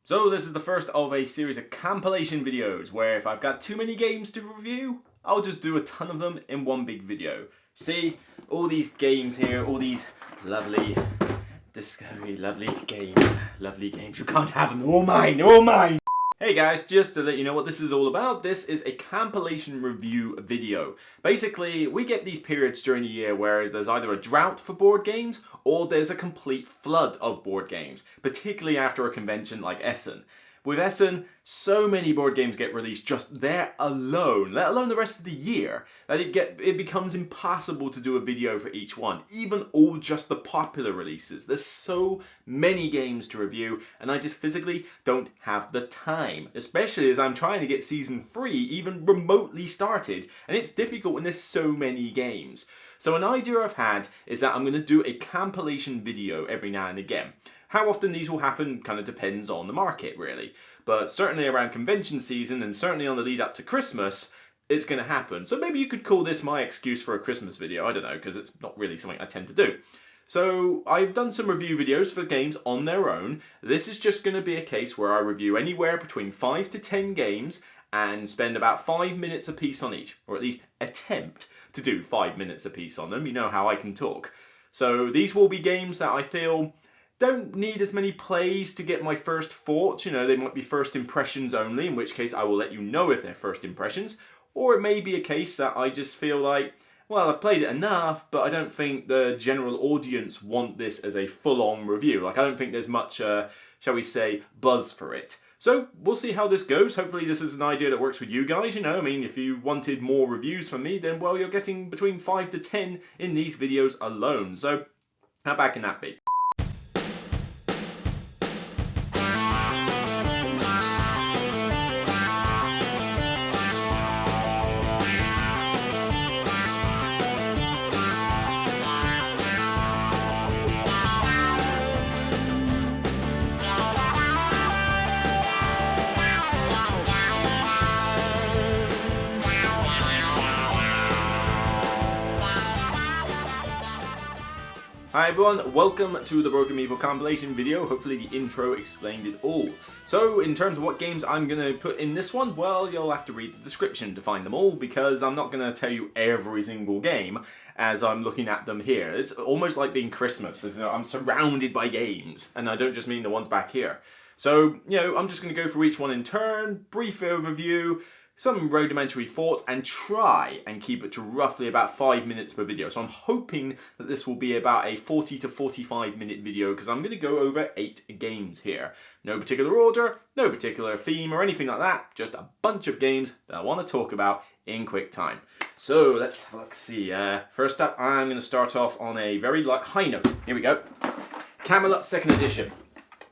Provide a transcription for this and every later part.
So this is the first of a series of compilation videos where if I've got too many games to review, I'll just do a ton of them in one big video. See, all these games here, all these lovely lovely games, you can't have them, they're all mine, they're all mine! Hey guys, just to let you know what this is all about, this is a compilation review video. Basically, we get these periods during the year where there's either a drought for board games or there's a complete flood of board games, particularly after a convention like Essen. With Essen, so many board games get released just there alone, let alone the rest of the year, that it becomes impossible to do a video for each one, even all just the popular releases. There's so many games to review, and I just physically don't have the time, especially as I'm trying to get Season 3 even remotely started, and it's difficult when there's so many games. So an idea I've had is that I'm going to do a compilation video every now and again. How often these will happen kind of depends on the market, really. But certainly around convention season and certainly on the lead up to Christmas, it's going to happen. So maybe you could call this my excuse for a Christmas video. I don't know, because it's not really something I tend to do. So I've done some review videos for games on their own. This is just going to be a case where I review anywhere between 5 to 10 games and spend about 5 minutes a piece on each, or at least attempt to do 5 minutes a piece on them. You know how I can talk. So these will be games that I feel don't need as many plays to get my first thoughts. You know, they might be first impressions only, in which case I will let you know if they're first impressions. Or it may be a case that I just feel like, well, I've played it enough, but I don't think the general audience want this as a full-on review. Like, I don't think there's much, shall we say, buzz for it. So, we'll see how this goes. Hopefully this is an idea that works with you guys, you know. I mean, if you wanted more reviews from me, then, well, you're getting between 5 to 10 in these videos alone. So, how bad can that be? Hi everyone, welcome to the Broken Meeple compilation video. Hopefully the intro explained it all. So in terms of what games I'm going to put in this one, well, you'll have to read the description to find them all, because I'm not going to tell you every single game as I'm looking at them here. It's almost like being Christmas. I'm surrounded by games, and I don't just mean the ones back here. So, you know, I'm just going to go through each one in turn, brief overview, some rudimentary thoughts, and try and keep it to roughly about 5 minutes per video. So I'm hoping that this will be about a 40 to 45 minute video, because I'm going to go over 8 games here. No particular order, no particular theme or anything like that, just a bunch of games that I want to talk about in quick time. So let's see. First up, I'm going to start off on a very high note. Here we go. Camelot 2nd edition.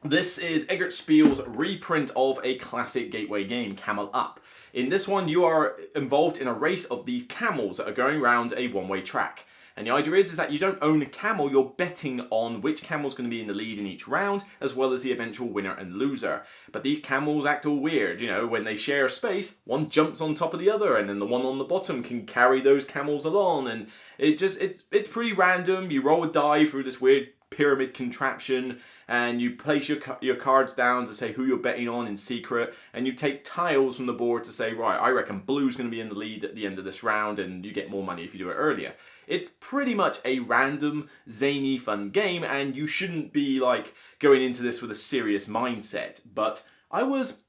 This is Eggert Spiel's reprint of a classic gateway game, Camelot. In this one, you are involved in a race of these camels that are going around a one-way track. And the idea is that you don't own a camel, you're betting on which camel's going to be in the lead in each round, as well as the eventual winner and loser. But these camels act all weird, you know, when they share space, one jumps on top of the other, and then the one on the bottom can carry those camels along, and it's pretty random. You roll a die through this weird pyramid contraption, and you place your cards down to say who you're betting on in secret, and you take tiles from the board to say, right, I reckon blue's going to be in the lead at the end of this round, and you get more money if you do it earlier. It's pretty much a random, zany, fun game, and you shouldn't be like going into this with a serious mindset, but I was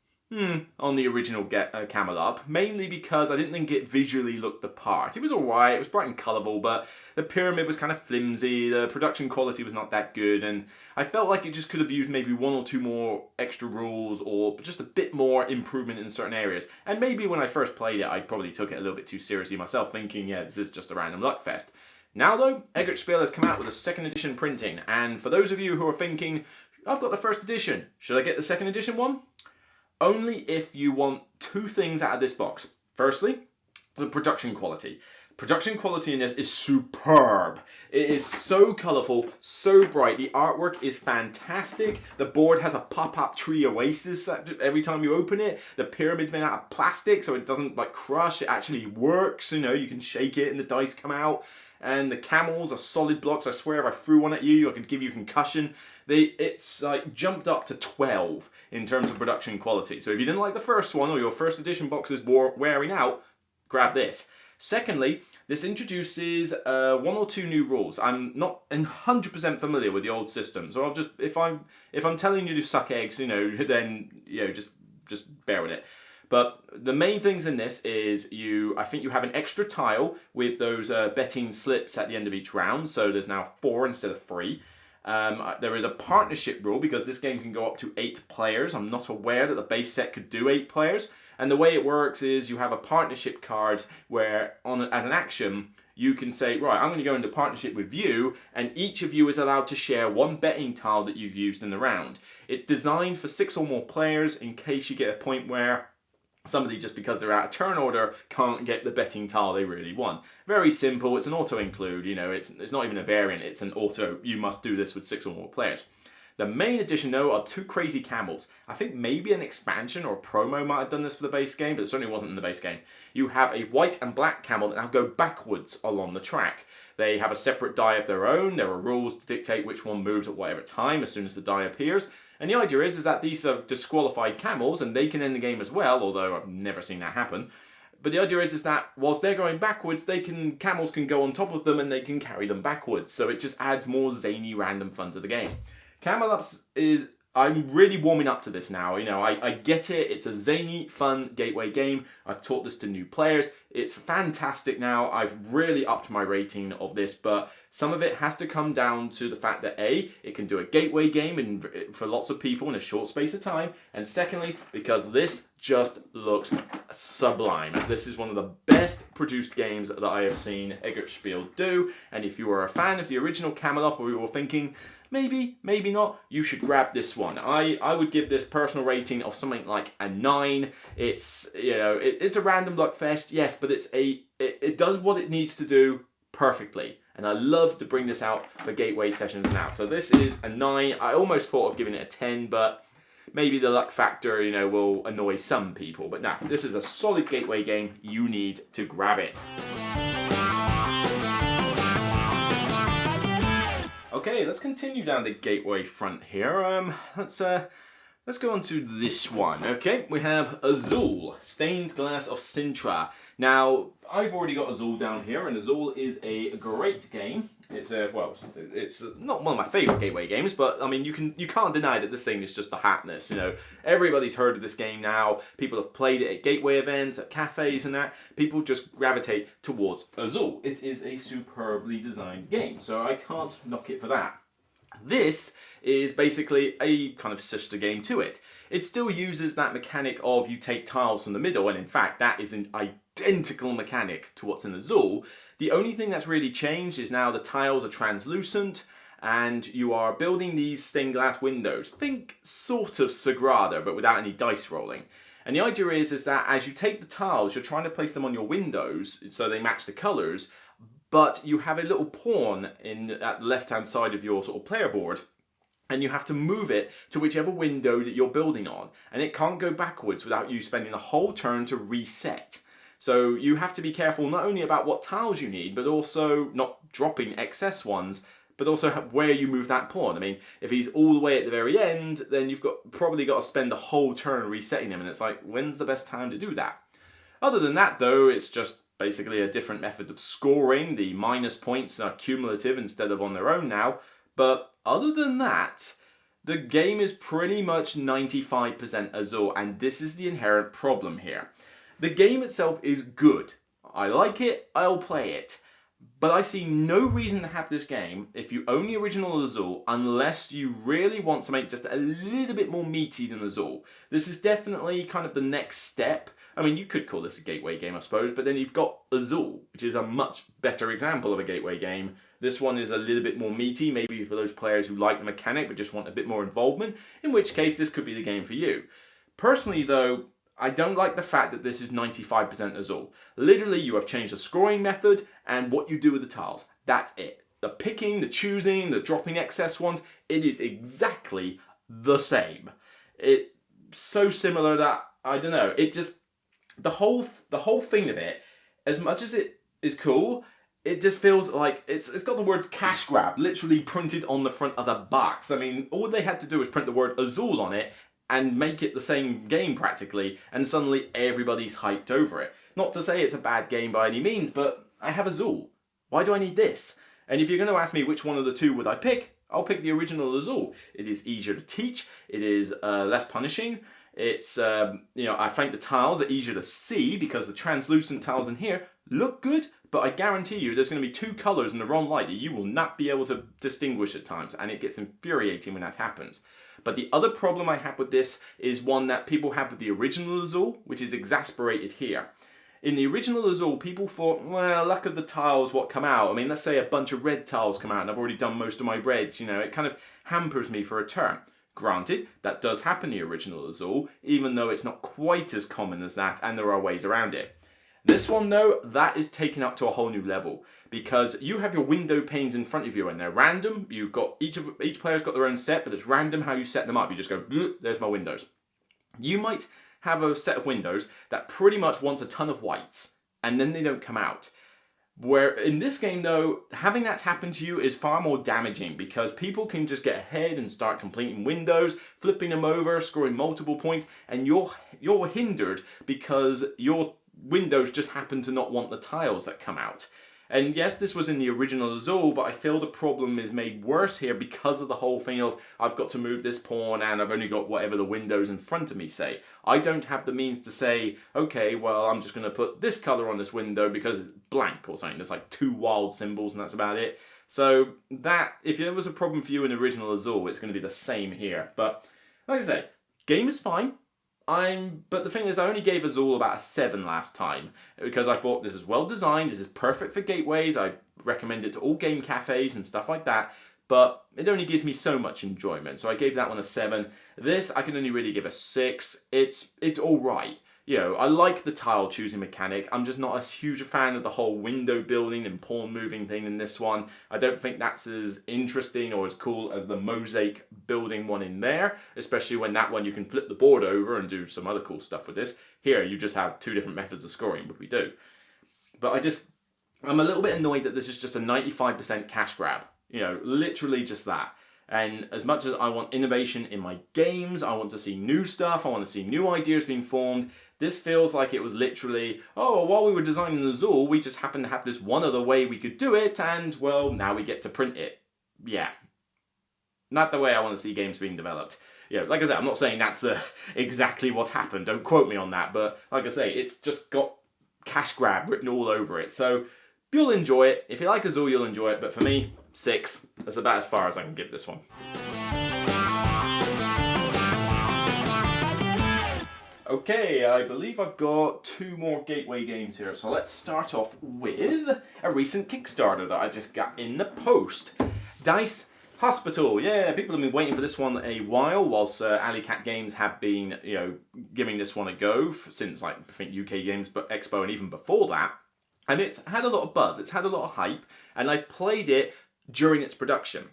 on the original Camelot, mainly because I didn't think it visually looked the part. It was alright, it was bright and colourful, but the pyramid was kind of flimsy, the production quality was not that good, and I felt like it just could have used maybe 1 or 2 more extra rules, or just a bit more improvement in certain areas. And maybe when I first played it, I probably took it a little bit too seriously myself, thinking, yeah, this is just a random luck fest. Now though, Eggert Spiel has come out with a 2nd edition printing, and for those of you who are thinking, I've got the 1st edition, should I get the 2nd edition one? Only if you want 2 things out of this box. Firstly, the production quality. Production quality in this is superb. It is so colourful, so bright. The artwork is fantastic. The board has a pop-up tree oasis every time you open it. The pyramid's made out of plastic so it doesn't like crush. It actually works. You know, you can shake it and the dice come out. And the camels are solid blocks. I swear if I threw one at you, I could give you concussion. It's like jumped up to 12 in terms of production quality. So if you didn't like the first one or your first edition box is wearing out, grab this. Secondly, this introduces one or two new rules. I'm not 100% familiar with the old system, so I'll just if I'm telling you to suck eggs, you know, then you know just bear with it. But the main things in this is I think you have an extra tile with those betting slips at the end of each round. So there's now 4 instead of 3. There is a partnership rule because this game can go up to 8 players. I'm not aware that the base set could do 8 players. And the way it works is you have a partnership card where, as an action, you can say, right, I'm going to go into partnership with you, and each of you is allowed to share one betting tile that you've used in the round. It's designed for 6 or more players in case you get a point where somebody, just because they're out of turn order, can't get the betting tile they really want. Very simple. It's an auto-include. You know, it's not even a variant. It's an auto. You must do this with 6 or more players. The main addition, though, are 2 crazy camels. I think maybe an expansion or a promo might have done this for the base game, but it certainly wasn't in the base game. You have a white and black camel that now go backwards along the track. They have a separate die of their own. There are rules to dictate which one moves at whatever time as soon as the die appears. And the idea is that these are disqualified camels and they can end the game as well, although I've never seen that happen. But the idea is that whilst they're going backwards, camels can go on top of them and they can carry them backwards. So it just adds more zany random fun to the game. Camelot I'm really warming up to this now. You know, I get it. It's a zany, fun gateway game. I've taught this to new players. It's fantastic now. I've really upped my rating of this, but some of it has to come down to the fact that A, it can do a gateway game for lots of people in a short space of time, and secondly, because this just looks sublime. This is one of the best produced games that I have seen Eggertspiel do, and if you are a fan of the original Camelot, where we were thinking, maybe, maybe not, you should grab this one. I would give this personal rating of something like a 9. It's, you know, it's a random luck fest, yes, but it does what it needs to do perfectly. And I love to bring this out for gateway sessions now. So this is a 9. I almost thought of giving it a 10, but maybe the luck factor, you know, will annoy some people. But no, this is a solid gateway game. You need to grab it. Okay, let's continue down the gateway front here. Let's go on to this one. Okay, we have Azul, Stained Glass of Sintra. Now, I've already got Azul down here, and Azul is a great game. It's not one of my favourite gateway games, but I mean, you can't deny that this thing is just the hatness. You know, everybody's heard of this game now. People have played it at gateway events, at cafes, and that. People just gravitate towards Azul. It is a superbly designed game, so I can't knock it for that. This is basically a kind of sister game to it. It still uses that mechanic of you take tiles from the middle, and in fact that is an identical mechanic to what's in Azul. The only thing that's really changed is now the tiles are translucent and you are building these stained glass windows. Think sort of Sagrada, but without any dice rolling. And the idea is that as you take the tiles, you're trying to place them on your windows so they match the colours, but you have a little pawn at the left-hand side of your sort of player board, and you have to move it to whichever window that you're building on. And it can't go backwards without you spending the whole turn to reset. So you have to be careful not only about what tiles you need, but also not dropping excess ones, but also where you move that pawn. I mean, if he's all the way at the very end, then you've probably got to spend the whole turn resetting him, and it's like, when's the best time to do that? Other than that, though, it's just basically a different method of scoring. The minus points are cumulative instead of on their own now. But other than that, the game is pretty much 95% Azul, and this is the inherent problem here. The game itself is good. I like it, I'll play it. But I see no reason to have this game if you own the original Azul, unless you really want something just a little bit more meaty than Azul. This is definitely kind of the next step. I mean, you could call this a gateway game, I suppose, but then you've got Azul, which is a much better example of a gateway game. This one is a little bit more meaty, maybe for those players who like the mechanic but just want a bit more involvement, in which case this could be the game for you. Personally, though, I don't like the fact that this is 95% Azul. Literally, you have changed the scoring method and what you do with the tiles. That's it. The picking, the choosing, the dropping excess ones, it is exactly the same. It's so similar that, I don't know, it just, the whole thing of it, as much as it is cool, it just feels like it's got the words cash grab literally printed on the front of the box. I mean, all they had to do was print the word Azul on it and make it the same game practically, and suddenly everybody's hyped over it. Not to say it's a bad game by any means, but I have Azul. Why do I need this? And if you're going to ask me which one of the two would I pick, I'll pick the original Azul. It is easier to teach, it is less punishing, it's, I think the tiles are easier to see because the translucent tiles in here look good, but I guarantee you there's going to be two colours in the wrong light that you will not be able to distinguish at times, and it gets infuriating when that happens. But the other problem I have with this is one that people have with the original Azul, which is exasperated here. In the original Azul, people thought, well, luck of the tiles what come out. I mean, let's say a bunch of red tiles come out and I've already done most of my reds, it kind of hampers me for a turn. Granted, that does happen in the original Azul, even though it's not quite as common as that, and there are ways around it. This one though, that is taken up to a whole new level, because you have your window panes in front of you and they're random. You've got each player's got their own set, but it's random how you set them up. You just go, there's my windows. You might have a set of windows that pretty much wants a ton of whites, and then they don't come out. Where in this game though, having that happen to you is far more damaging, because people can just get ahead and start completing windows, flipping them over, scoring multiple points, and you're hindered because your windows just happen to not want the tiles that come out. And yes, this was in the original Azul, but I feel the problem is made worse here because of the whole thing of I've got to move this pawn and I've only got whatever the windows in front of me say. I don't have the means to say, okay, well, I'm just going to put this colour on this window because it's blank or something. There's like two wild symbols and that's about it. So that, if there was a problem for you in the original Azul, it's going to be the same here. But like I say, game is fine. But the thing is, I only gave Azul about a 7 last time, because I thought this is well designed, this is perfect for gateways, I recommend it to all game cafes and stuff like that, but it only gives me so much enjoyment, so I gave that one a 7. This, I can only really give a 6. It's alright. I like the tile choosing mechanic. I'm just not a huge fan of the whole window building and pawn moving thing in this one. I don't think that's as interesting or as cool as the mosaic building one in there, especially when that one you can flip the board over and do some other cool stuff with this. Here you just have two different methods of scoring, which we do. But I'm a little bit annoyed that this is just a 95% cash grab. Literally just that. And as much as I want innovation in my games, I want to see new stuff, I want to see new ideas being formed, this feels like it was literally, oh, while we were designing the Azul, we just happened to have this one other way we could do it, and, well, now we get to print it. Yeah. Not the way I want to see games being developed. Like I said, I'm not saying that's exactly what happened, don't quote me on that, but like I say, it's just got cash grab written all over it, so you'll enjoy it. If you like Azul, you'll enjoy it, but for me, 6. That's about as far as I can give this one. Okay, I believe I've got 2 more gateway games here, so let's start off with a recent Kickstarter that I just got in the post. Dice Hospital. Yeah, people have been waiting for this one a while, whilst Alley Cat Games have been, giving this one a go since, I think UK Games Expo and even before that. And it's had a lot of buzz, it's had a lot of hype, and I played it during its production.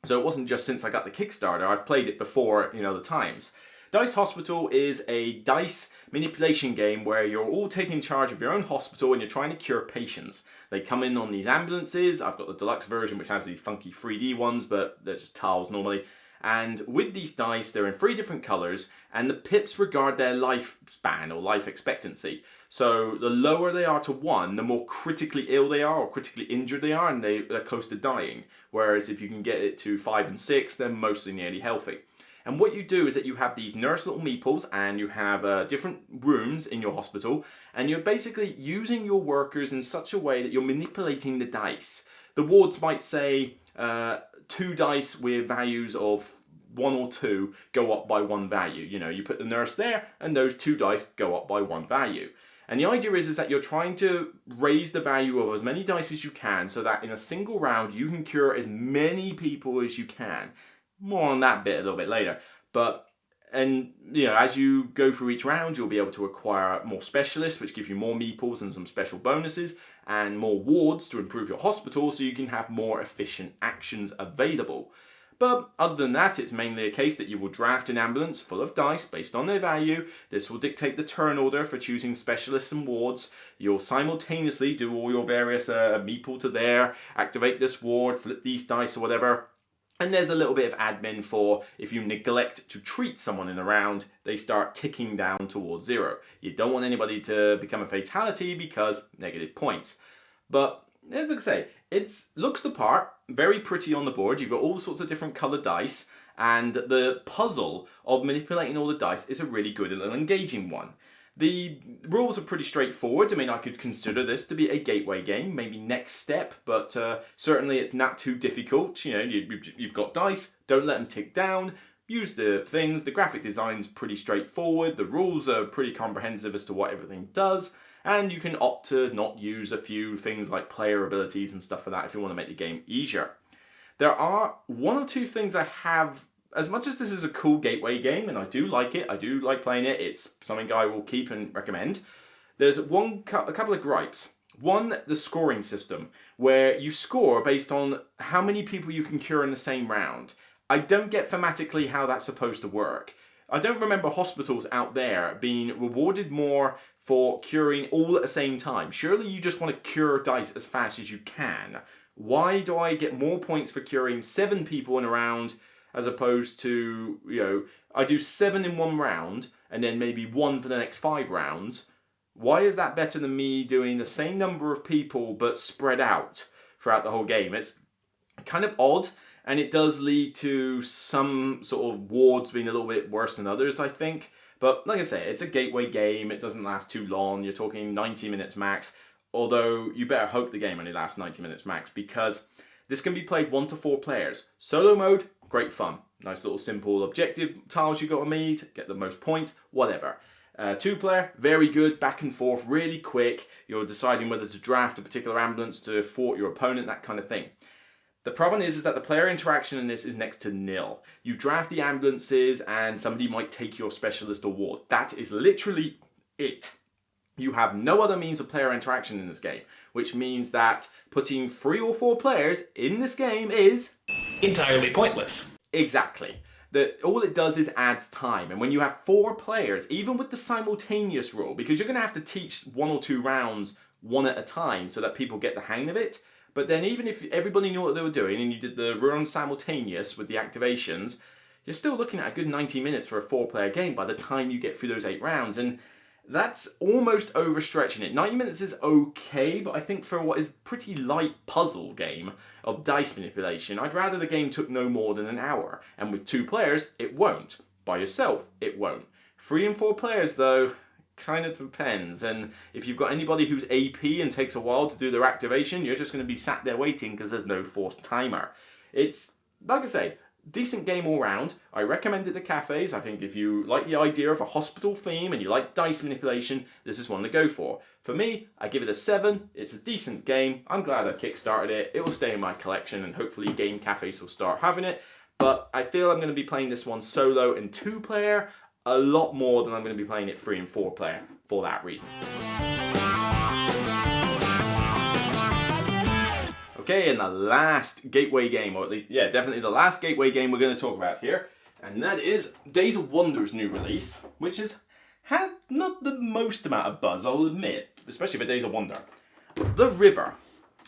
So it wasn't just since I got the Kickstarter, I've played it before, the times. Dice Hospital is a dice manipulation game where you're all taking charge of your own hospital and you're trying to cure patients. They come in on these ambulances. I've got the deluxe version which has these funky 3D ones, but they're just tiles normally. And with these dice, they're in 3 different colours, and the pips regard their lifespan or life expectancy. So the lower they are to 1, the more critically ill they are or critically injured they are, and they're close to dying. Whereas if you can get it to 5 and 6, they're mostly nearly healthy. And what you do is that you have these nurse little meeples, and you have different rooms in your hospital, and you're basically using your workers in such a way that you're manipulating the dice. The wards might say 2 dice with values of 1 or 2 go up by 1 value. You put the nurse there, and those 2 dice go up by 1 value. And the idea is that you're trying to raise the value of as many dice as you can so that in a single round you can cure as many people as you can. More on that bit a little bit later. But And, as you go through each round, you'll be able to acquire more specialists, which give you more meeples and some special bonuses, and more wards to improve your hospital so you can have more efficient actions available. But other than that, it's mainly a case that you will draft an ambulance full of dice based on their value. This will dictate the turn order for choosing specialists and wards. You'll simultaneously do all your various meeple to there, activate this ward, flip these dice or whatever. And there's a little bit of admin for if you neglect to treat someone in a round, they start ticking down towards 0. You don't want anybody to become a fatality because negative points. But as I say, it looks the part, very pretty on the board. You've got all sorts of different coloured dice, and the puzzle of manipulating all the dice is a really good and engaging one. The rules are pretty straightforward. I mean, I could consider this to be a gateway game, maybe next step, but certainly it's not too difficult. You've got dice, don't let them tick down, use the things. The graphic design's pretty straightforward. The rules are pretty comprehensive as to what everything does, and you can opt to not use a few things like player abilities and stuff like that if you want to make the game easier. There are one or two things I have. As much as this is a cool gateway game, and I do like it, I do like playing it, it's something I will keep and recommend, there's a couple of gripes. One, the scoring system, where you score based on how many people you can cure in the same round. I don't get thematically how that's supposed to work. I don't remember hospitals out there being rewarded more for curing all at the same time. Surely you just want to cure dice as fast as you can. Why do I get more points for curing 7 people in a round as opposed to, I do 7 in one round and then maybe 1 for the next 5 rounds? Why is that better than me doing the same number of people but spread out throughout the whole game? It's kind of odd, and it does lead to some sort of wards being a little bit worse than others, I think. But like I say, it's a gateway game. It doesn't last too long. You're talking 90 minutes max, although you better hope the game only lasts 90 minutes max, because this can be played 1 to 4 players. Solo mode, great fun. Nice little simple objective tiles you got to meet, get the most points, whatever. 2-player, very good, back and forth, really quick. You're deciding whether to draft a particular ambulance to thwart your opponent, that kind of thing. The problem is that the player interaction in this is next to nil. You draft the ambulances and somebody might take your specialist or ward. That is literally it. You have no other means of player interaction in this game, which means that putting 3 or 4 players in this game is entirely pointless. Exactly. All it does is adds time, and when you have 4 players, even with the simultaneous rule, because you're going to have to teach 1 or 2 rounds one at a time so that people get the hang of it, but then even if everybody knew what they were doing and you did the round simultaneous with the activations, you're still looking at a good 90 minutes for a 4-player game by the time you get through those 8 rounds, and that's almost overstretching it. 90 minutes is okay, but I think for what is pretty light puzzle game of dice manipulation, I'd rather the game took no more than an hour. And with 2 players, it won't. By yourself, it won't. 3 and 4 players, though, kind of depends. And if you've got anybody who's AP and takes a while to do their activation, you're just going to be sat there waiting because there's no forced timer. It's, like I say, decent game all round. I recommend it to cafes. I think if you like the idea of a hospital theme and you like dice manipulation, this is one to go for. For me, I give it a 7. It's a decent game. I'm glad I kickstarted it. It will stay in my collection and hopefully game cafes will start having it. But I feel I'm going to be playing this one solo and 2-player a lot more than I'm going to be playing it 3 and 4-player for that reason. Okay, and the last gateway game, or at least, yeah, definitely the last gateway game we're going to talk about here, and that is Days of Wonder's new release, which has had not the most amount of buzz, I'll admit, especially for Days of Wonder. The River.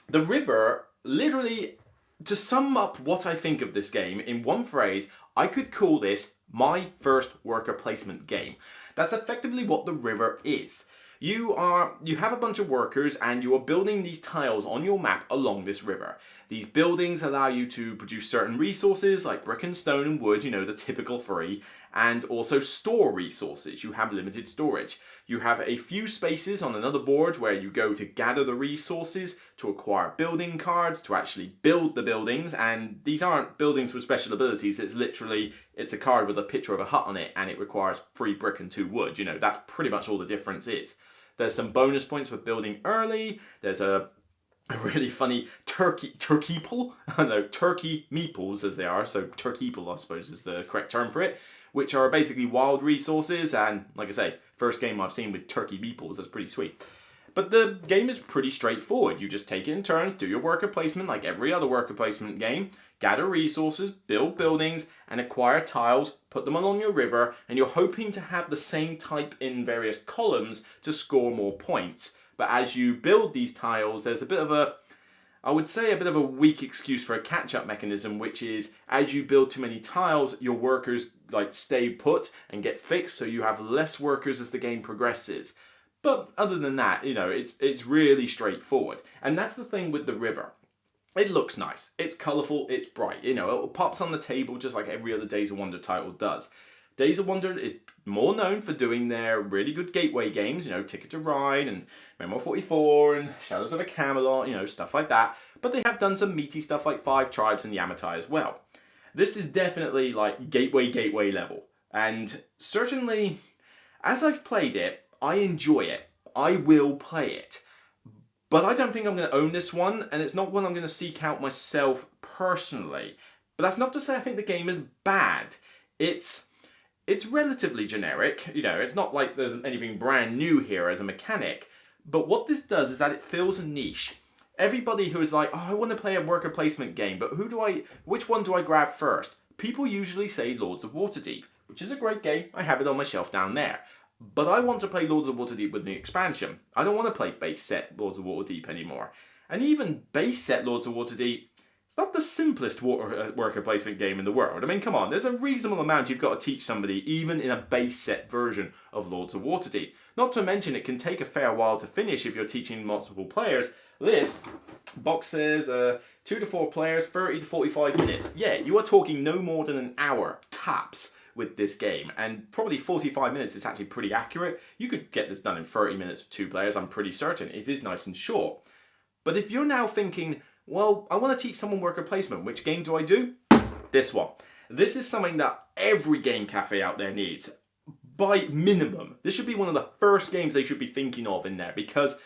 The River, literally, to sum up what I think of this game in one phrase, I could call this my first worker placement game. That's effectively what The River is. You have a bunch of workers and you are building these tiles on your map along this river. These buildings allow you to produce certain resources like brick and stone and wood, the typical 3, and also store resources. You have limited storage. You have a few spaces on another board where you go to gather the resources, to acquire building cards, to actually build the buildings, and these aren't buildings with special abilities, it's a card with a picture of a hut on it and it requires 3 brick and 2 wood. That's pretty much all the difference is. There's some bonus points for building early. There's a really funny turkey meeples as they are. So turkeyple, I suppose, is the correct term for it. which are basically wild resources, and like I say, first game I've seen with turkey meeples, that's pretty sweet. But the game is pretty straightforward. You just take it in turns, do your worker placement like every other worker placement game, gather resources, build buildings, and acquire tiles, put them along your river, and you're hoping to have the same type in various columns to score more points. But as you build these tiles, there's a bit of a, I would say a bit of a weak excuse for a catch-up mechanism, which is as you build too many tiles, your workers like stay put and get fixed, so you have less workers as the game progresses. But other than that, you know, it's really straightforward. And that's the thing with the river. It looks nice, it's colourful, it's bright, you know, it pops on the table just like every other Days of Wonder title does. Days of Wonder is more known for doing their really good gateway games, you know, Ticket to Ride and Memoir 44 and Shadows of a Camelot, you know, stuff like that. But they have done some meaty stuff like Five Tribes and Yamatai as well. This is definitely like gateway level. And certainly, as I've played it, I enjoy it. I will play it. But I don't think I'm going to own this one, and it's not one I'm going to seek out myself personally. But that's not to say I think the game is bad. It's relatively generic, you know, it's not like there's anything brand new here as a mechanic. But what this does is that it fills a niche. Everybody who is like, oh, I want to play a worker placement game, but which one do I grab first? People usually say Lords of Waterdeep, which is a great game. I have it on my shelf down there. But I want to play Lords of Waterdeep with the expansion. I don't want to play base set Lords of Waterdeep anymore. And even base set Lords of Waterdeep, it's not the simplest worker placement game in the world. I mean, come on, there's a reasonable amount you've got to teach somebody, even in a base set version of Lords of Waterdeep. Not to mention, it can take a fair while to finish if you're teaching multiple players. This box says 2 to 4 players, 30 to 45 minutes. Yeah, you are talking no more than an hour, tops, with this game, and probably 45 minutes is actually pretty accurate. You could get this done in 30 minutes with 2 players, I'm pretty certain. It is nice and short. But if you're now thinking, well, I want to teach someone worker placement, which game do I do? This one. This is something that every game cafe out there needs. By minimum. This should be one of the first games they should be thinking of in there, because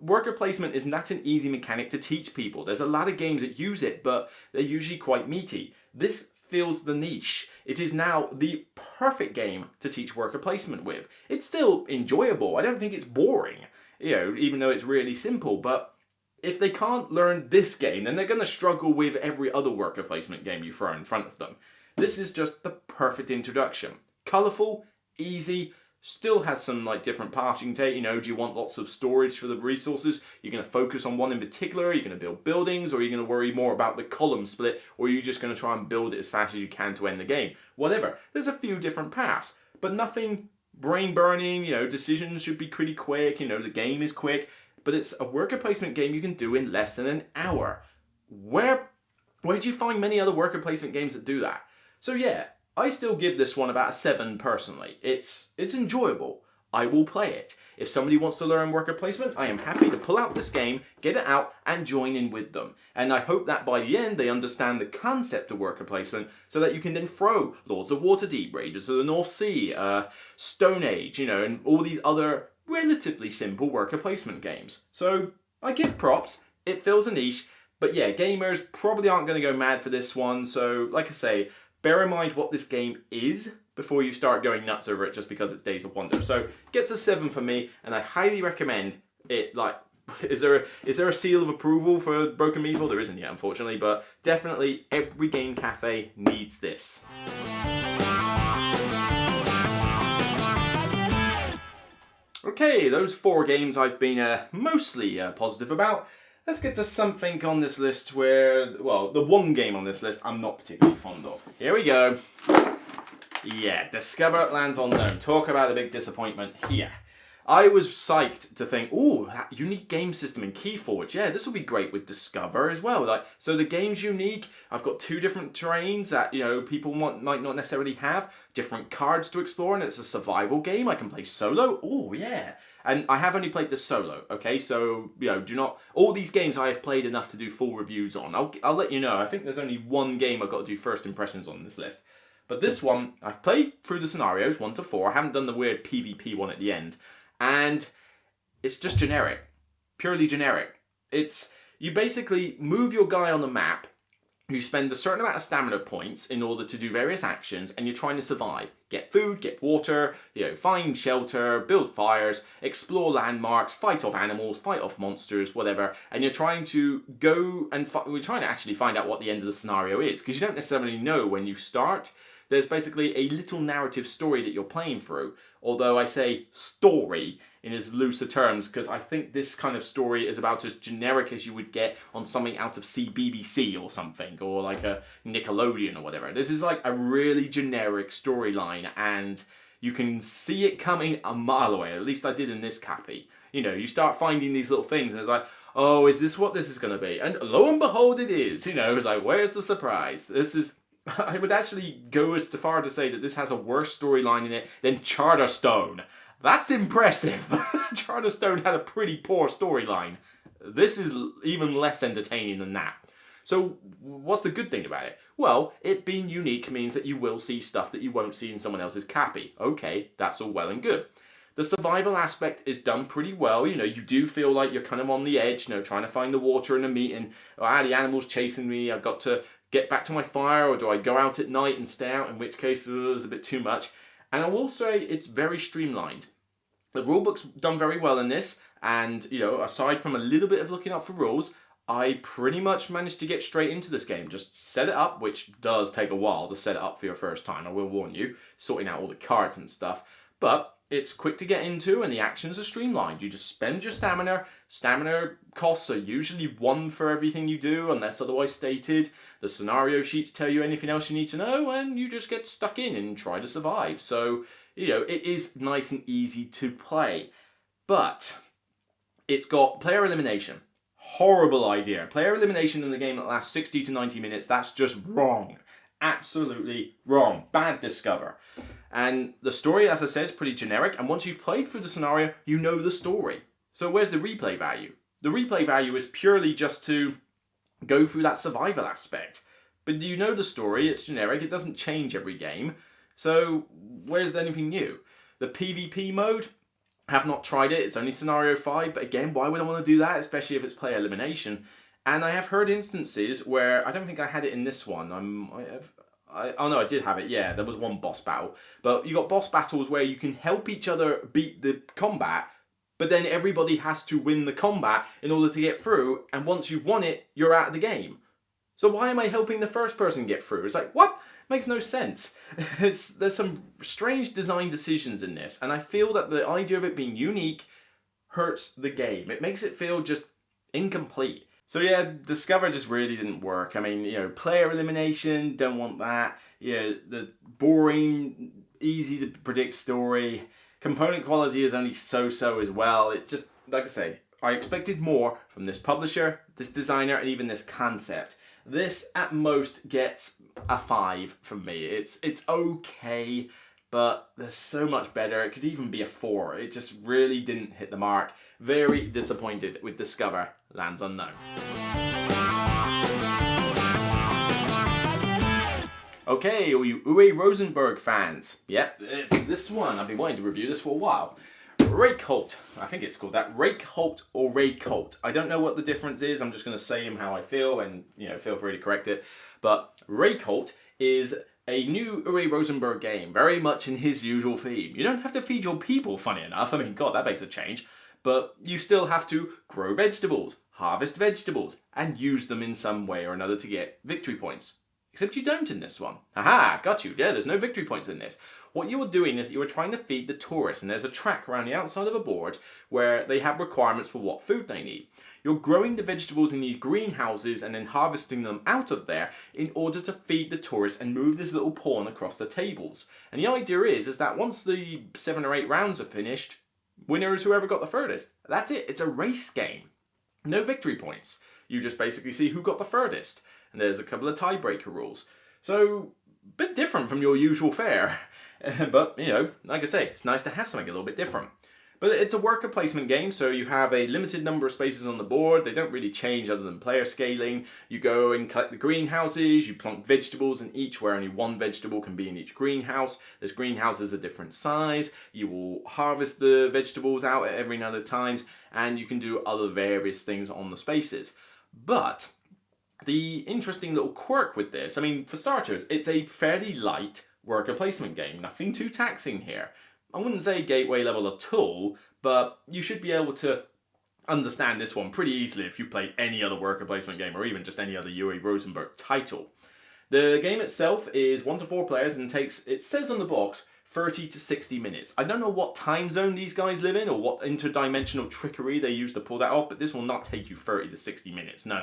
worker placement is not an easy mechanic to teach people. There's a lot of games that use it, but they're usually quite meaty. This fills the niche. It is now the perfect game to teach worker placement with. It's still enjoyable. I don't think it's boring, you know, even though it's really simple. But if they can't learn this game, then they're going to struggle with every other worker placement game you throw in front of them. This is just the perfect introduction. Colourful, easy, still has some like different paths you can take. You know, do you want lots of storage for the resources? You're going to focus on one in particular? You're going to build buildings, or are you going to worry more about the column split, or are you just going to try and build it as fast as you can to end the game? Whatever. There's a few different paths, but nothing brain burning. You know, decisions should be pretty quick. You know, the game is quick, but it's a worker placement game you can do in less than an hour. Where do you find many other worker placement games that do that? So yeah, I still give this one about a 7 personally. It's enjoyable. I will play it. If somebody wants to learn worker placement, I am happy to pull out this game, get it out, and join in with them. And I hope that by the end they understand the concept of worker placement, so that you can then throw Lords of Waterdeep, Raiders of the North Sea, Stone Age, you know, and all these other relatively simple worker placement games. So I give props. It fills a niche. But yeah, gamers probably aren't going to go mad for this one. So like I say, bear in mind what this game is before you start going nuts over it just because it's Days of Wonder. So gets a 7 for me, and I highly recommend it. Like, is there a seal of approval for Broken Meeple? There isn't yet, unfortunately, but definitely every game cafe needs this. Okay, those 4 games I've been mostly positive about. Let's get to something on this list where, well, the one game on this list I'm not particularly fond of. Here we go. Yeah, Discover Lands Unknown. Talk about a big disappointment here. I was psyched to think, ooh, that unique game system in Keyforge. Yeah, this will be great with Discover as well. Like, so the game's unique. I've got 2 different terrains that, you know, people might not necessarily have. Different cards to explore, and it's a survival game. I can play solo. Oh, yeah. And I have only played the solo, okay? So, you know, all these games I have played enough to do full reviews on. I'll let you know. I think there's only one game I've got to do first impressions on this list. But this one, I've played through the scenarios, 1 to 4. I haven't done the weird PvP one at the end. And it's just generic. Purely generic. You basically move your guy on the map. You spend a certain amount of stamina points in order to do various actions, and you're trying to survive. Get food, get water, find shelter, build fires, explore landmarks, fight off animals, fight off monsters, whatever. And you're trying to go and we're trying to actually find out what the end of the scenario is, because you don't necessarily know when you start. There's basically a little narrative story that you're playing through, although I say story in as looser terms because I think this kind of story is about as generic as you would get on something out of CBBC or something, or like a Nickelodeon or whatever. This is like a really generic storyline, and you can see it coming a mile away. At least I did in this Cappy. You start finding these little things and it's like, oh, is this what this is going to be? And lo and behold it is. It's like, where's the surprise? I would actually go as far to say that this has a worse storyline in it than Charterstone. That's impressive. Charterstone had a pretty poor storyline. This is even less entertaining than that. So what's the good thing about it? Well, it being unique means that you will see stuff that you won't see in someone else's Cappy. Okay, that's all well and good. The survival aspect is done pretty well. You do feel like you're kind of on the edge, trying to find the water and the meat, and the animal's chasing me. I've got to get back to my fire, or do I go out at night and stay out, in which case there's a bit too much. And I will say it's very streamlined. The rulebook's done very well in this, and aside from a little bit of looking up for rules, I pretty much managed to get straight into this game. Just set it up, which does take a while to set it up for your first time, I will warn you, sorting out all the cards and stuff. But it's quick to get into, and the actions are streamlined. You just spend your stamina. Stamina costs are usually 1 for everything you do, unless otherwise stated. The scenario sheets tell you anything else you need to know, and you just get stuck in and try to survive. So, it is nice and easy to play. But it's got player elimination. Horrible idea. Player elimination in the game that lasts 60 to 90 minutes, that's just wrong. Absolutely wrong. Bad Discover. And the story, as I said, is pretty generic, and once you've played through the scenario, you know the story. So where's the replay value? The replay value is purely just to go through that survival aspect. But you know the story, it's generic, it doesn't change every game. So where's anything new? The PvP mode, have not tried it, it's only scenario 5, but again, why would I want to do that, especially if it's player elimination? And I have heard instances where, I don't think I had it in this one, oh no, I did have it, yeah, there was one boss battle. But you got boss battles where you can help each other beat the combat, but then everybody has to win the combat in order to get through, and once you've won it, you're out of the game. So why am I helping the first person get through? It's like, what? Makes no sense. There's some strange design decisions in this, and I feel that the idea of it being unique hurts the game. It makes it feel just incomplete. So yeah, Discover just really didn't work. I mean, player elimination, don't want that. The boring, easy to predict story. Component quality is only so-so as well. It just, like I say, I expected more from this publisher, this designer, and even this concept. This, at most, gets a 5 from me. It's okay, but there's so much better. It could even be a 4. It just really didn't hit the mark. Very disappointed with Discover Lands Unknown. Okay, all you Uwe Rosenberg fans. Yep, it's this one. I've been wanting to review this for a while. Reykholt. I think it's called that. Reykholt or Reykholt. I don't know what the difference is. I'm just going to say him how I feel, and feel free to correct it. But Reykholt is a new Uwe Rosenberg game, very much in his usual theme. You don't have to feed your people, funny enough. I mean, God, that makes a change. But you still have to grow vegetables, harvest vegetables, and use them in some way or another to get victory points. Except you don't in this one. Aha, got you. Yeah, there's no victory points in this. What you are doing is you are trying to feed the tourists, and there's a track around the outside of a board where they have requirements for what food they need. You're growing the vegetables in these greenhouses and then harvesting them out of there in order to feed the tourists and move this little pawn across the tables. And the idea is that once the 7 or 8 rounds are finished, winner is whoever got the furthest. That's it. It's a race game. No victory points. You just basically see who got the furthest. And there's a couple of tiebreaker rules. So, a bit different from your usual fare. But, like I say, it's nice to have something a little bit different. But it's a worker placement game, so you have a limited number of spaces on the board. They don't really change other than player scaling. You go and cut the greenhouses, you plant vegetables in each, where only one vegetable can be in each greenhouse. There's greenhouses of different size. You will harvest the vegetables out at every number of times, and you can do other various things on the spaces. But the interesting little quirk with this, I mean, for starters, it's a fairly light worker placement game. Nothing too taxing here. I wouldn't say gateway level at all, but you should be able to understand this one pretty easily if you played any other worker placement game or even just any other Uwe Rosenberg title. The game itself is 1 to 4 players and takes, it says on the box, 30 to 60 minutes. I don't know what time zone these guys live in or what interdimensional trickery they use to pull that off, but this will not take you 30 to 60 minutes. No.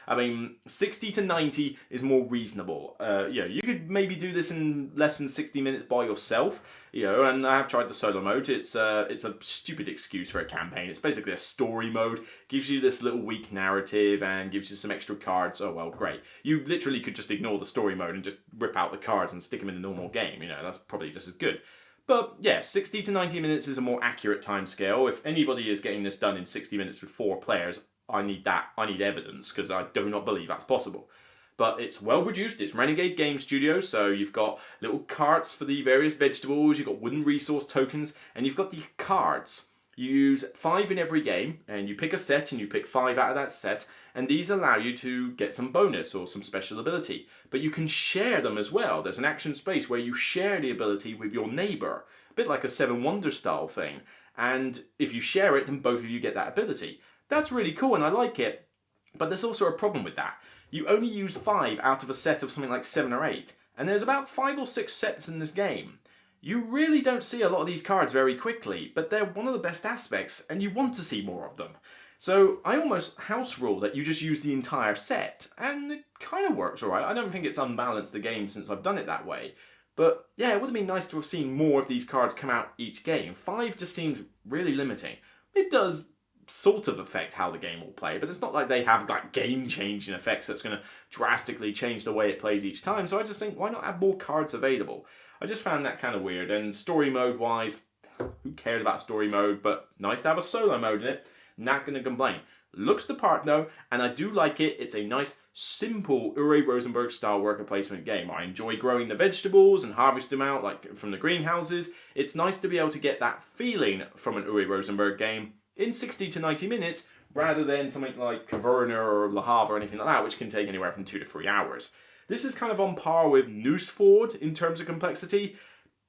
I mean, 60 to 90 is more reasonable. You could maybe do this in less than 60 minutes by yourself, and I have tried the solo mode. It's a stupid excuse for a campaign. It's basically a story mode, gives you this little weak narrative and gives you some extra cards. Oh, well, great. You literally could just ignore the story mode and just rip out the cards and stick them in a normal game. That's probably just as good. But yeah, 60 to 90 minutes is a more accurate time scale. If anybody is getting this done in 60 minutes with 4 players, I need that. I need evidence because I do not believe that's possible. But it's well produced. It's Renegade Game Studios, so you've got little carts for the various vegetables, you've got wooden resource tokens, and you've got these cards. You use 5 in every game, and you pick a set, and you pick 5 out of that set, and these allow you to get some bonus or some special ability. But you can share them as well. There's an action space where you share the ability with your neighbour, a bit like a Seven Wonders style thing. And if you share it, then both of you get that ability. That's really cool and I like it, but there's also a problem with that. You only use 5 out of a set of something like 7 or 8, and there's about 5 or 6 sets in this game. You really don't see a lot of these cards very quickly, but they're one of the best aspects, and you want to see more of them. So I almost house rule that you just use the entire set, and it kind of works alright. I don't think it's unbalanced the game since I've done it that way. But yeah, it would have been nice to have seen more of these cards come out each game. 5 just seems really limiting. It does sort of affect how the game will play, but it's not like they have like game-changing effects that's going to drastically change the way it plays each time, so I just think, why not have more cards available? I just found that kind of weird, and story mode-wise, who cares about story mode, but nice to have a solo mode in it, not going to complain. Looks the part though, and I do like it. It's a nice, simple Uwe Rosenberg style worker placement game. I enjoy growing the vegetables and harvest them out like from the greenhouses. It's nice to be able to get that feeling from an Uwe Rosenberg game in 60 to 90 minutes, rather than something like Caverna or Le Havre or anything like that, which can take anywhere from 2 to 3 hours. This is kind of on par with Nooseford in terms of complexity,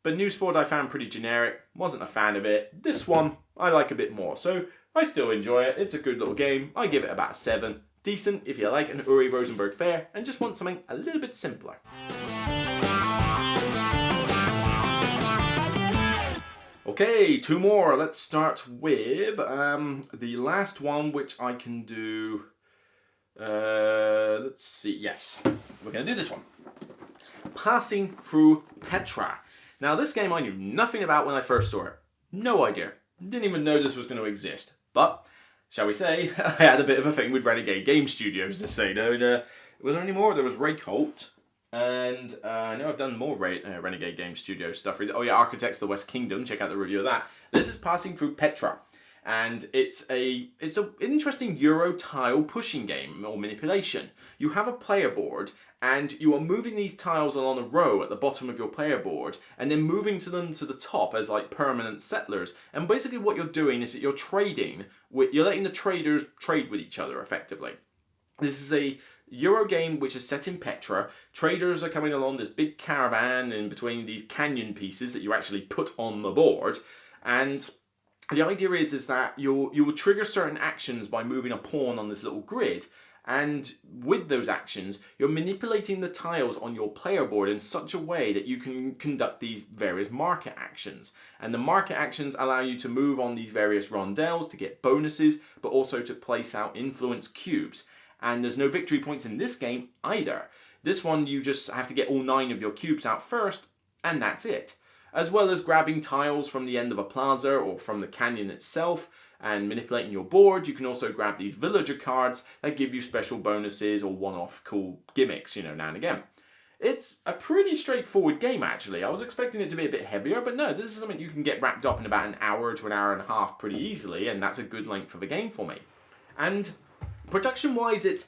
but Nooseford I found pretty generic, wasn't a fan of it. This one I like a bit more, so I still enjoy it. It's a good little game. I give it about a 7. Decent if you like an Uwe Rosenberg fare and just want something a little bit simpler. Okay, 2 more. Let's start with the last one, which I can do. Let's see. Yes, we're going to do this one. Passing Through Petra. Now, this game I knew nothing about when I first saw it. No idea. Didn't even know this was going to exist. But, shall we say, I had a bit of a thing with Renegade Game Studios this say. Was there any more? There was Ray Colt. And I know I've done more Renegade Game Studio stuff. Oh yeah, Architects of the West Kingdom. Check out the review of that. This is Passing Through Petra, and it's an interesting Euro tile pushing game or manipulation. You have a player board, and you are moving these tiles along a row at the bottom of your player board, and then moving them to the top as like permanent settlers. And basically, what you're doing is that you're trading. You're letting the traders trade with each other effectively. This is a Euro game which is set in Petra. Traders are coming along this big caravan in between these canyon pieces that you actually put on the board, and the idea is that you will trigger certain actions by moving a pawn on this little grid, and with those actions you're manipulating the tiles on your player board in such a way that you can conduct these various market actions, and the market actions allow you to move on these various rondels to get bonuses, but also to place out influence cubes. And there's no victory points in this game either. This one you just have to get all 9 of your cubes out first, and that's it. As well as grabbing tiles from the end of a plaza or from the canyon itself and manipulating your board, you can also grab these villager cards that give you special bonuses or one-off cool gimmicks, now and again. It's a pretty straightforward game actually. I was expecting it to be a bit heavier, but no, this is something you can get wrapped up in about an hour to an hour and a half pretty easily, and that's a good length for the game for me. And production-wise, it's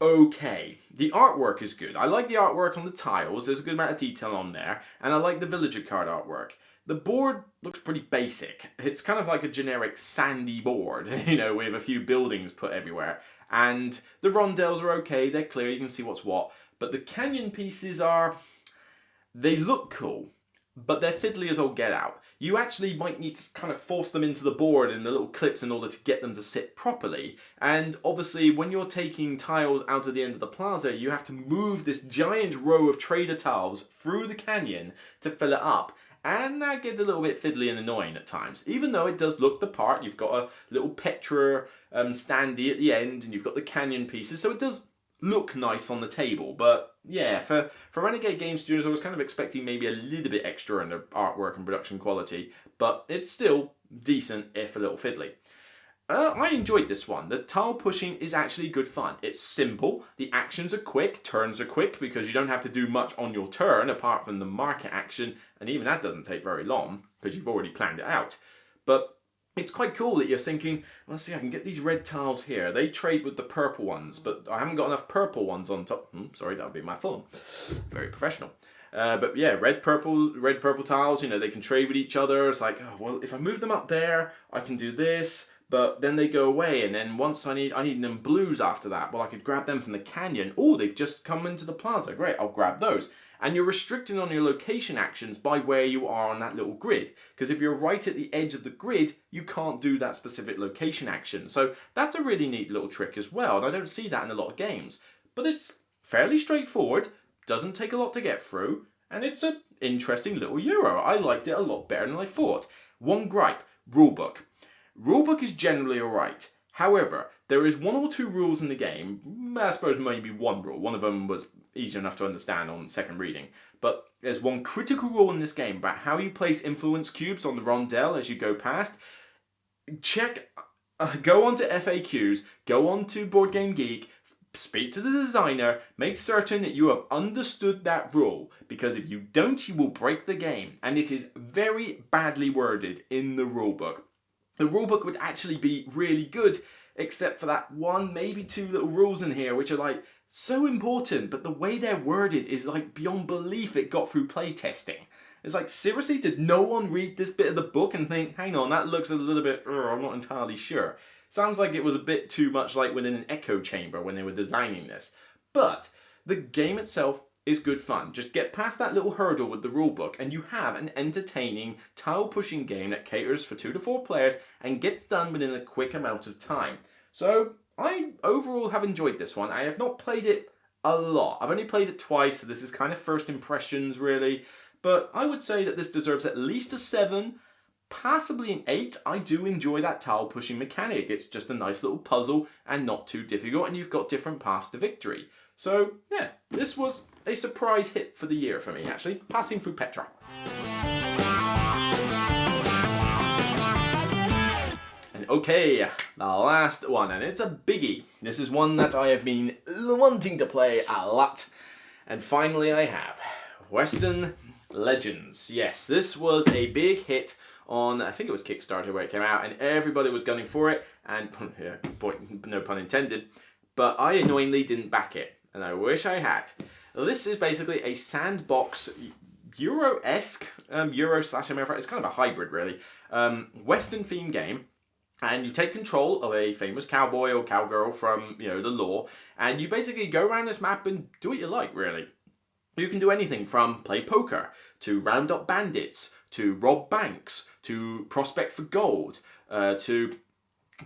okay. The artwork is good. I like the artwork on the tiles. There's a good amount of detail on there. And I like the villager card artwork. The board looks pretty basic. It's kind of like a generic sandy board, you know, with a few buildings put everywhere. And the rondels are okay, they're clear, you can see what's what. But the canyon pieces they look cool, but they're fiddly as all get out. You actually might need to kind of force them into the board in the little clips in order to get them to sit properly. And obviously, when you're taking tiles out of the end of the plaza, you have to move this giant row of trader tiles through the canyon to fill it up. And that gets a little bit fiddly and annoying at times. Even though it does look the part, you've got a little Petra standee at the end, and you've got the canyon pieces, so it does look nice on the table. But yeah, for Renegade Game Studios, I was kind of expecting maybe a little bit extra in the artwork and production quality, but it's still decent, if a little fiddly. I enjoyed this one. The tile pushing is actually good fun. It's simple, the actions are quick, turns are quick because you don't have to do much on your turn apart from the market action, and even that doesn't take very long because you've already planned it out. But it's quite cool that you're thinking, let's see, I can get these red tiles here. They trade with the purple ones, but I haven't got enough purple ones on top. Sorry, that would be my phone. Very professional. But yeah, red purple tiles, you know, they can trade with each other. It's like, oh, well, if I move them up there, I can do this. But then they go away, and then once I need them blues after that. Well, I could grab them from the canyon. Oh, they've just come into the plaza. Great, I'll grab those. And you're restricting on your location actions by where you are on that little grid. Because if you're right at the edge of the grid, you can't do that specific location action. So that's a really neat little trick as well, and I don't see that in a lot of games. But it's fairly straightforward, doesn't take a lot to get through, and it's an interesting little Euro. I liked it a lot better than I thought. One gripe, rulebook. Rulebook is generally alright. However, there is one or two rules in the game. I suppose maybe one rule. One of them was easy enough to understand on second reading. But there's one critical rule in this game about how you place influence cubes on the rondel as you go past. Go on to FAQs, go on to Board Game Geek, speak to the designer, make certain that you have understood that rule, because if you don't, you will break the game. And it is very badly worded in the rulebook. The rulebook would actually be really good, except for that one, maybe two little rules in here, which are like so important, but the way they're worded is like beyond belief it got through playtesting. It's like, seriously, did no one read this bit of the book and think, hang on, that looks a little bit, I'm not entirely sure. Sounds like it was a bit too much like within an echo chamber when they were designing this. But the game itself is good fun. Just get past that little hurdle with the rulebook and you have an entertaining tile pushing game that caters for 2 to 4 players and gets done within a quick amount of time. So I overall have enjoyed this one. I have not played it a lot. I've only played it twice, so this is kind of first impressions really. But I would say that this deserves at least a 7, possibly an 8. I do enjoy that tile pushing mechanic. It's just a nice little puzzle and not too difficult, and you've got different paths to victory. So yeah, this was a surprise hit for the year for me actually, passing through Petra. And okay, the last one, and it's a biggie. This is one that I have been wanting to play a lot, and finally I have. Western Legends. Yes, this was a big hit on, I think it was Kickstarter where it came out, and everybody was gunning for it, and yeah, no pun intended, but I annoyingly didn't back it, and I wish I had. This is basically a sandbox Euro-esque, Euro/America, it's kind of a hybrid really, Western themed game, and you take control of a famous cowboy or cowgirl from, you know, the lore, and you basically go around this map and do what you like really. You can do anything from play poker, to round up bandits, to rob banks, to prospect for gold, to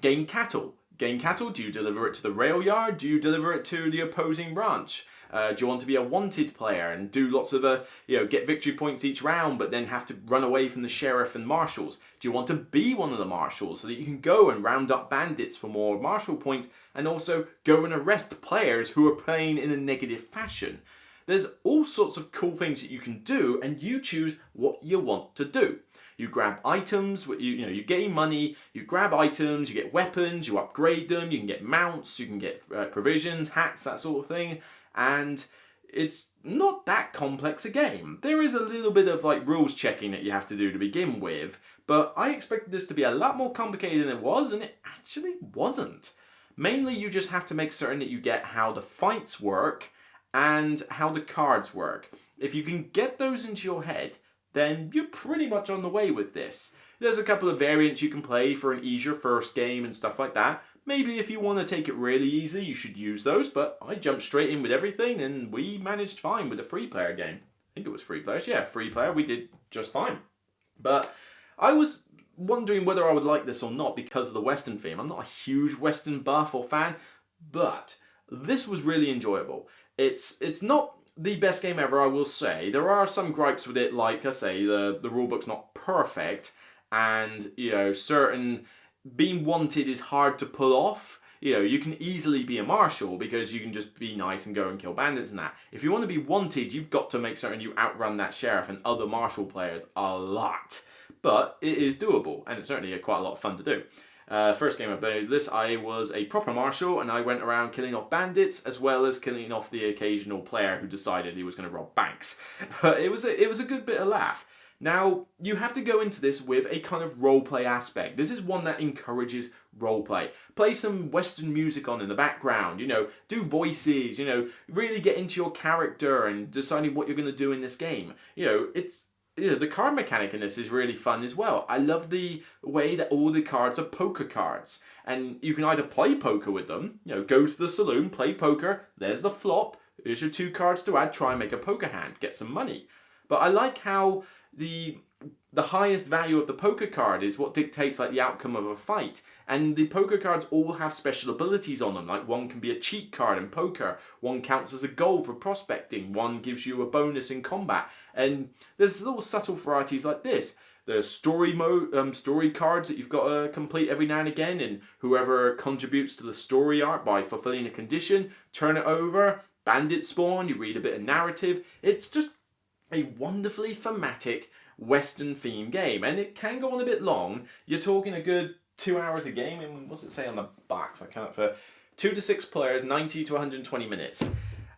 gain cattle. Gain cattle, do you deliver it to the rail yard? Do you deliver it to the opposing branch? Do you want to be a wanted player and do lots of, get victory points each round but then have to run away from the sheriff and marshals? Do you want to be one of the marshals so that you can go and round up bandits for more marshal points and also go and arrest players who are playing in a negative fashion? There's all sorts of cool things that you can do, and you choose what you want to do. You grab items, you gain money, you grab items, you get weapons, you upgrade them, you can get mounts, you can get provisions, hats, that sort of thing, and it's not that complex a game. There is a little bit of like rules checking that you have to do to begin with, but I expected this to be a lot more complicated than it was, and it actually wasn't. Mainly you just have to make certain that you get how the fights work, and how the cards work. If you can get those into your head, then you're pretty much on the way with this. There's a couple of variants you can play for an easier first game and stuff like that. Maybe if you want to take it really easy, you should use those, but I jumped straight in with everything and we managed fine with a free player game. I think it was free players, yeah, free player, we did just fine. But I was wondering whether I would like this or not because of the Western theme. I'm not a huge Western buff or fan, but this was really enjoyable. It's not the best game ever, I will say. There are some gripes with it, like I say, the rulebook's not perfect, and certain being wanted is hard to pull off. You can easily be a marshal because you can just be nice and go and kill bandits and that. If you want to be wanted, you've got to make certain you outrun that sheriff and other marshal players a lot. But it is doable, and it's certainly quite a lot of fun to do. First game I played this, I was a proper marshal, and I went around killing off bandits as well as killing off the occasional player who decided he was going to rob banks. But it was a good bit of laugh. Now, you have to go into this with a kind of roleplay aspect. This is one that encourages roleplay. Play some Western music on in the background, do voices, really get into your character and deciding what you're going to do in this game. The card mechanic in this is really fun as well. I love the way that all the cards are poker cards. And you can either play poker with them, go to the saloon, play poker, there's the flop, here's your 2 cards to add, try and make a poker hand, get some money. But I like how the highest value of the poker card is what dictates the outcome of a fight. And the poker cards all have special abilities on them. Like one can be a cheat card in poker, one counts as a goal for prospecting, one gives you a bonus in combat. And there's little subtle varieties like this. There's story cards that you've got to complete every now and again, and whoever contributes to the story arc by fulfilling a condition, turn it over, bandit spawn, you read a bit of narrative. It's just a wonderfully thematic Western themed game, and it can go on a bit long. You're talking a good 2 hours a game, and what's it say on the box? I count for 2 to 6 players, 90 to 120 minutes.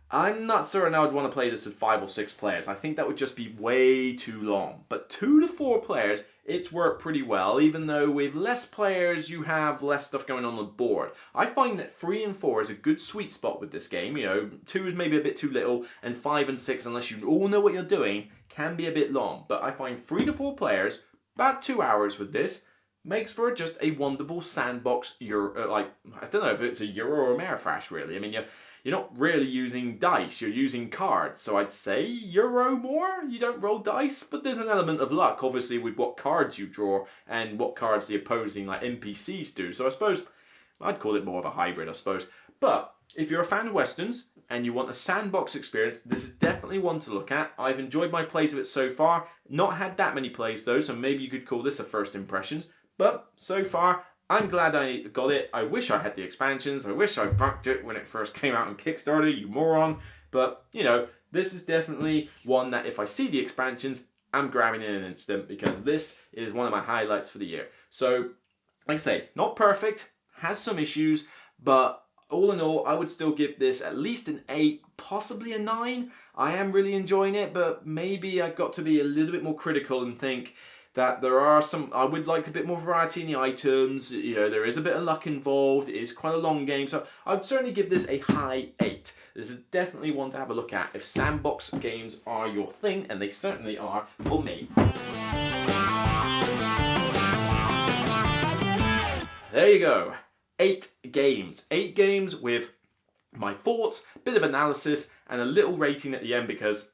I'm not certain I would want to play this with 5 or 6 players. I think that would just be way too long. But 2 to 4 players, it's worked pretty well, even though with less players you have less stuff going on the board. I find that 3 and 4 is a good sweet spot with this game. 2 is maybe a bit too little, and 5 and 6, unless you all know what you're doing, can be a bit long. But I find 3 to 4 players, about 2 hours with this, makes for just a wonderful sandbox Euro, I don't know if it's a Euro or Ameritrash really. I mean, you're not really using dice, you're using cards. So I'd say Euro more. You don't roll dice, but there's an element of luck, obviously, with what cards you draw and what cards the opposing NPCs do. So I suppose I'd call it more of a hybrid, I suppose. But if you're a fan of Westerns and you want a sandbox experience, this is definitely one to look at. I've enjoyed my plays of it so far. Not had that many plays though, so maybe you could call this a first impressions. But so far, I'm glad I got it. I wish I had the expansions. I wish I backed it when it first came out on Kickstarter, you moron. But, this is definitely one that if I see the expansions, I'm grabbing it in an instant because this is one of my highlights for the year. So, like I say, not perfect, has some issues, but all in all, I would still give this at least an 8, possibly a 9. I am really enjoying it, but maybe I've got to be a little bit more critical and think that there are I would like a bit more variety in the items. There is a bit of luck involved. It is quite a long game, so I'd certainly give this a high 8. This is definitely one to have a look at if sandbox games are your thing, and they certainly are for me. There you go. 8 games. 8 games with my thoughts, bit of analysis, and a little rating at the end because,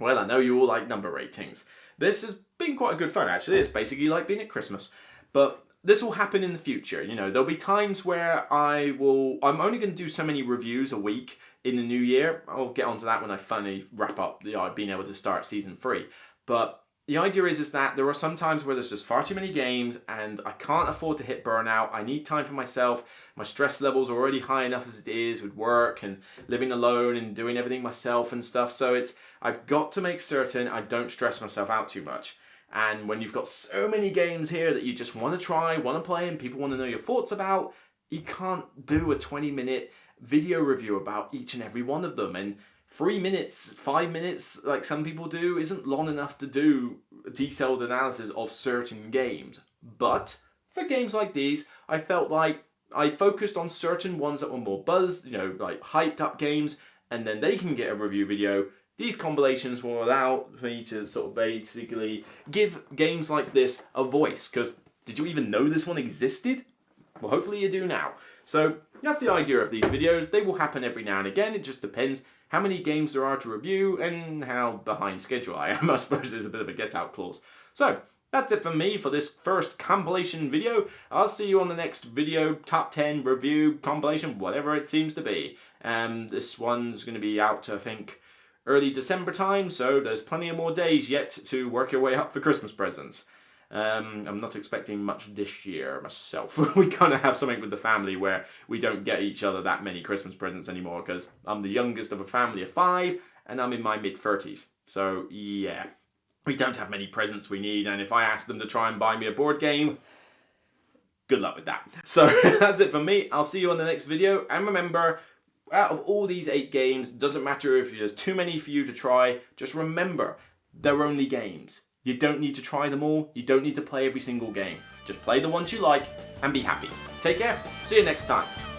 well, I know you all like number ratings. This has been quite a good fun, actually. It's basically like being at Christmas. But this will happen in the future. There'll be times where I'm only going to do so many reviews a week in the new year. I'll get onto that when I finally wrap up being able to start season 3. But the idea is that there are some times where there's just far too many games and I can't afford to hit burnout. I need time for myself. My stress levels are already high enough as it is with work and living alone and doing everything myself and stuff. So I've got to make certain I don't stress myself out too much. And when you've got so many games here that you just want to try, want to play, and people want to know your thoughts about, you can't do a 20-minute video review about each and every one of them. And 3 minutes, 5 minutes, like some people do, isn't long enough to do a detailed analysis of certain games. But for games like these, I felt like I focused on certain ones that were more buzzed, hyped up games, and then they can get a review video. These compilations will allow me to sort of basically give games like this a voice, because did you even know this one existed? Well, hopefully you do now. So that's the idea of these videos. They will happen every now and again. It just depends how many games there are to review and how behind schedule I am. I suppose there's a bit of a get out clause. So that's it for me for this first compilation video. I'll see you on the next video, top 10 review, compilation, whatever it seems to be. This one's going to be out, I think, early December time, so there's plenty of more days yet to work your way up for Christmas presents. I'm not expecting much this year myself. We kind of have something with the family where we don't get each other that many Christmas presents anymore because I'm the youngest of a family of 5 and I'm in my mid-30s. So yeah, we don't have many presents we need, and if I ask them to try and buy me a board game, good luck with that. So that's it for me. I'll see you on the next video, and remember, out of all these 8 games, doesn't matter if there's too many for you to try, just remember, they're only games. You don't need to try them all, you don't need to play every single game. Just play the ones you like and be happy. Take care, see you next time.